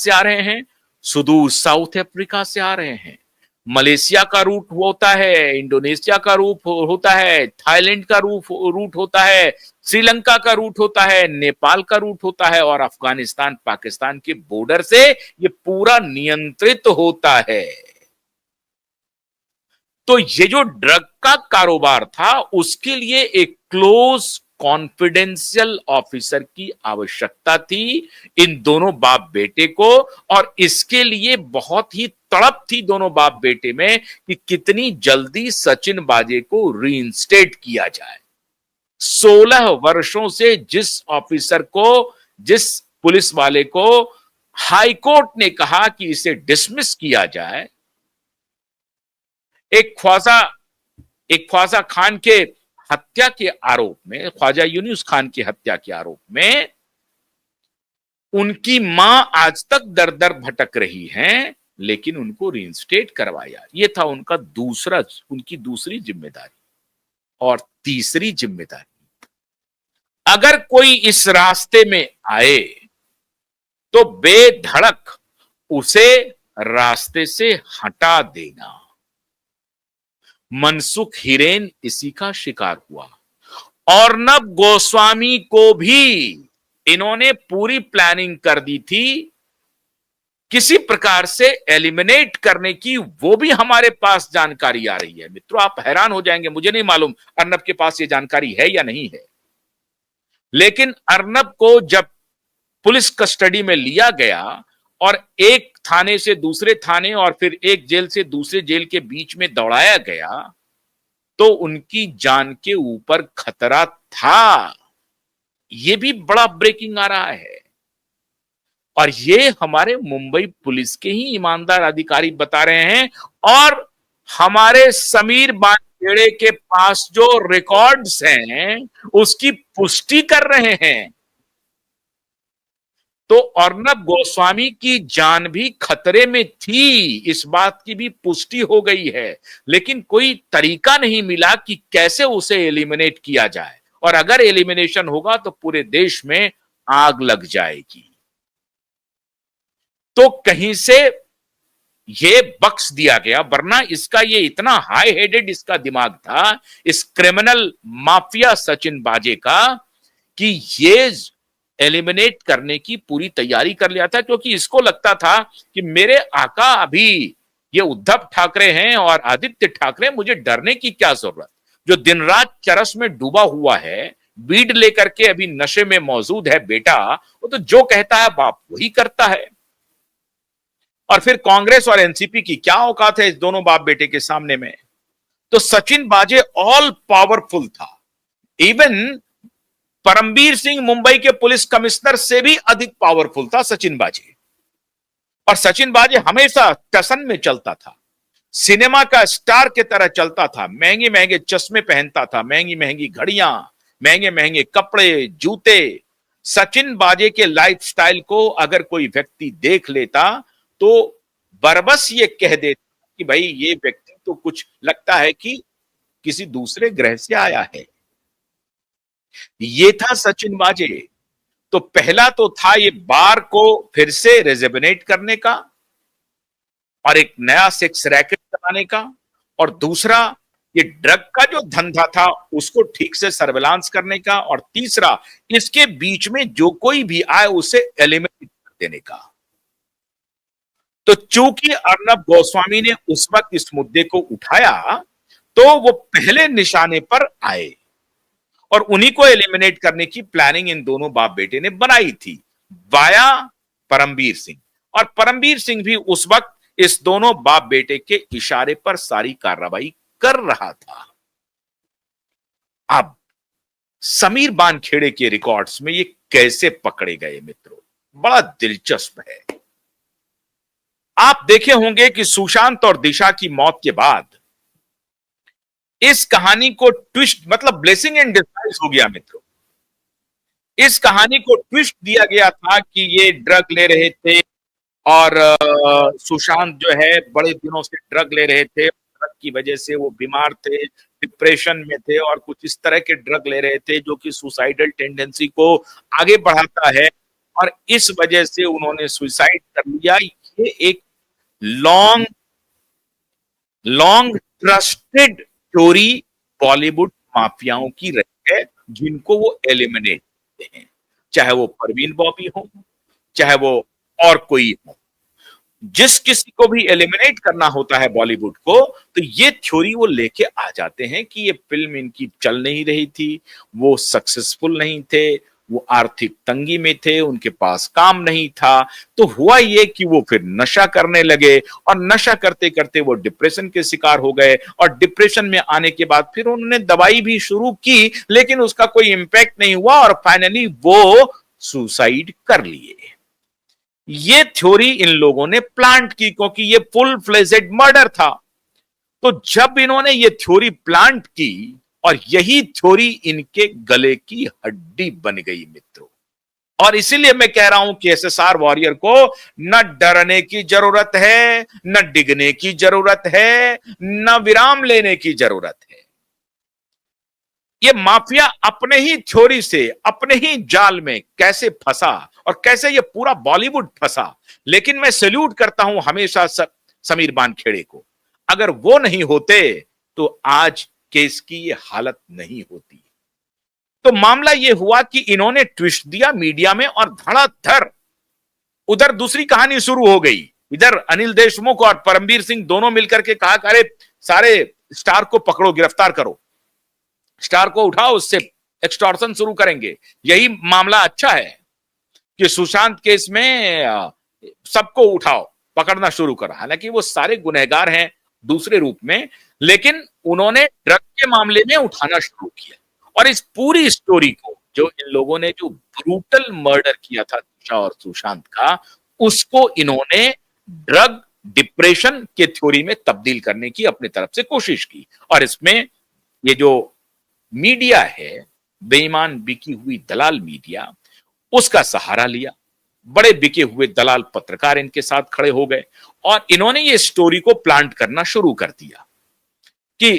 से आ रहे हैं, सुदूर साउथ अफ्रीका से आ रहे हैं, मलेशिया का रूट होता है, इंडोनेशिया का रूट होता है, थाईलैंड का रूट होता है, श्रीलंका का रूट होता है, नेपाल का रूट होता है और अफगानिस्तान पाकिस्तान के बॉर्डर से ये पूरा नियंत्रित होता है। तो ये जो ड्रग का कारोबार था उसके लिए एक क्लोज कॉन्फिडेंशियल ऑफिसर की आवश्यकता थी इन दोनों बाप बेटे को, और इसके लिए बहुत ही तड़प थी दोनों बाप बेटे में कि कितनी जल्दी सचिन बाजे को रीइंस्टेट किया जाए। 16 वर्षों से जिस ऑफिसर को, जिस पुलिस वाले को हाईकोर्ट ने कहा कि इसे डिसमिस किया जाए, एक ख्वाजा खान के हत्या के आरोप में, ख्वाजा यूनुस खान की हत्या के आरोप में उनकी मां आज तक दर दर भटक रही हैं, लेकिन उनको रीइंस्टेट करवाया। ये था उनकी दूसरी जिम्मेदारी। और तीसरी जिम्मेदारी, अगर कोई इस रास्ते में आए तो बेधड़क उसे रास्ते से हटा देना। मनसुख हिरेन इसी का शिकार हुआ। अर्नब गोस्वामी को भी इन्होंने पूरी प्लानिंग कर दी थी किसी प्रकार से एलिमिनेट करने की, वो भी हमारे पास जानकारी आ रही है। मित्रों, आप हैरान हो जाएंगे, मुझे नहीं मालूम अर्नब के पास ये जानकारी है या नहीं है, लेकिन अर्नब को जब पुलिस कस्टडी में लिया गया और एक थाने से दूसरे थाने और फिर एक जेल से दूसरे जेल के बीच में दौड़ाया गया, तो उनकी जान के ऊपर खतरा था। यह भी बड़ा ब्रेकिंग आ रहा है, और ये हमारे मुंबई पुलिस के ही ईमानदार अधिकारी बता रहे हैं, और हमारे समीर बानखेड़े के पास जो रिकॉर्ड्स हैं उसकी पुष्टि कर रहे हैं। तो अर्नब गोस्वामी की जान भी खतरे में थी, इस बात की भी पुष्टि हो गई है, लेकिन कोई तरीका नहीं मिला कि कैसे उसे एलिमिनेट किया जाए, और अगर एलिमिनेशन होगा तो पूरे देश में आग लग जाएगी। तो कहीं से ये बख्श दिया गया, वरना इसका ये इतना हाई हेडेड इसका दिमाग था, इस क्रिमिनल माफिया सचिन बाजे का, कि ये एलिमिनेट करने की पूरी तैयारी कर लिया था, क्योंकि इसको लगता था कि मेरे आका अभी ये उद्धव ठाकरे हैं और आदित्य ठाकरे, मुझे डरने की क्या जरूरत। जो दिन रात चरस में डूबा हुआ है, बीड़ लेकर के अभी नशे में मौजूद है बेटा, वो तो जो कहता है बाप वही करता है। और फिर कांग्रेस और एनसीपी की क्या औकात है इस दोनों बाप बेटे के सामने में। तो सचिन बाजे ऑल पावरफुल था। इवन परमबीर सिंह मुंबई के पुलिस कमिश्नर से भी अधिक पावरफुल था सचिन बाजे। और सचिन बाजे हमेशा टसन में चलता था, सिनेमा का स्टार की तरह चलता था, महंगे महंगे चश्मे पहनता था, महंगी महंगी घड़ियां, महंगे महंगे कपड़े, जूते। सचिन बाजे के लाइफस्टाइल को अगर कोई व्यक्ति देख लेता तो बरबस ये कह देता कि भाई ये व्यक्ति तो कुछ लगता है कि किसी दूसरे ग्रह से आया है। ये था सचिन बाजे। तो पहला तो था ये बार को फिर से रेजिग्नेट करने का और एक नया सेक्स रैकेट चलाने का, और दूसरा ये ड्रग का जो धंधा था उसको ठीक से सर्विलांस करने का, और तीसरा इसके बीच में जो कोई भी आए उसे एलिमिनेट कर देने का। तो चूंकि अर्नब गोस्वामी ने उस वक्त इस मुद्दे को उठाया तो वो पहले निशाने पर आए, और उन्हीं को एलिमिनेट करने की प्लानिंग इन दोनों बाप बेटे ने बनाई थी वाया परमबीर सिंह। और परमबीर सिंह भी उस वक्त इस दोनों बाप बेटे के इशारे पर सारी कार्रवाई कर रहा था। अब समीर बानखेड़े के रिकॉर्ड्स में ये कैसे पकड़े गए मित्रों, बड़ा दिलचस्प है। आप देखे होंगे कि सुशांत और दिशा की मौत के बाद इस कहानी को ट्विस्ट, मतलब ब्लेसिंग इन डिस्गाइज हो गया मित्रों। इस कहानी को ट्विस्ट दिया गया था कि ये ड्रग ले रहे थे और सुशांत जो है बड़े दिनों से ड्रग ले रहे थे, ड्रग की वजह से वो बीमार थे, डिप्रेशन में थे और कुछ इस तरह के ड्रग ले रहे थे जो कि सुसाइडल टेंडेंसी को आगे बढ़ाता है। और इस वजह से उन्होंने सुसाइड कर लिया। ये एक long long trusted story Bollywood माफियाओं की रही है, जिनको वो एलिमिनेट करते हैं, चाहे वो परवीन बॉबी हो, चाहे वो और कोई हो। जिस किसी को भी एलिमिनेट करना होता है बॉलीवुड को, तो ये थ्योरी वो लेके आ जाते हैं कि ये फिल्म इनकी चल नहीं रही थी, वो सक्सेसफुल नहीं थे, वो आर्थिक तंगी में थे, उनके पास काम नहीं था। तो हुआ ये कि वो फिर नशा करने लगे और नशा करते करते वो डिप्रेशन के शिकार हो गए, और डिप्रेशन में आने के बाद फिर उन्होंने दवाई भी शुरू की, लेकिन उसका कोई इंपैक्ट नहीं हुआ और फाइनली वो सुसाइड कर लिए। ये थ्योरी इन लोगों ने प्लांट की, क्योंकि ये फुल फ्लेजेड मर्डर था। तो जब इन्होंने ये थ्योरी प्लांट की, और यही थ्योरी इनके गले की हड्डी बन गई मित्रों। और इसीलिए मैं कह रहा हूं कि एसएसआर वॉरियर को न डरने की जरूरत है, न डिगने की जरूरत है, न विराम लेने की जरूरत है। ये माफिया अपने ही थ्योरी से, अपने ही जाल में कैसे फंसा, और कैसे ये पूरा बॉलीवुड फंसा। लेकिन मैं सैल्यूट करता हूं हमेशा समीर बानखेड़े को। अगर वो नहीं होते तो आज केस की ये हालत नहीं होती। तो मामला ये हुआ कि इन्होंने ट्विस्ट दिया मीडिया में, और धड़ाधड़ उधर दूसरी कहानी शुरू हो गई। इधर अनिल देशमुख और परमवीर सिंह दोनों मिलकर के कहा, अरे सारे स्टार को पकड़ो, गिरफ्तार करो, स्टार को उठाओ, उससे एक्सटॉर्शन शुरू करेंगे। यही मामला अच्छा है कि सुशांत केस में सबको उठाओ, पकड़ना शुरू करो। हालांकि वो सारे गुनहगार हैं दूसरे रूप में, लेकिन उन्होंने ड्रग के मामले में उठाना शुरू किया। और इस पूरी स्टोरी को, जो इन लोगों ने जो ब्रूटल मर्डर किया था दिशा और सुशांत का, उसको इन्होंने ड्रग डिप्रेशन के थ्योरी में तब्दील करने की अपनी तरफ से कोशिश की। और इसमें ये जो मीडिया है, बेईमान बिकी हुई दलाल मीडिया, उसका सहारा लिया। बड़े बिके हुए दलाल पत्रकार इनके साथ खड़े हो गए, और इन्होंने ये स्टोरी को प्लांट करना शुरू कर दिया कि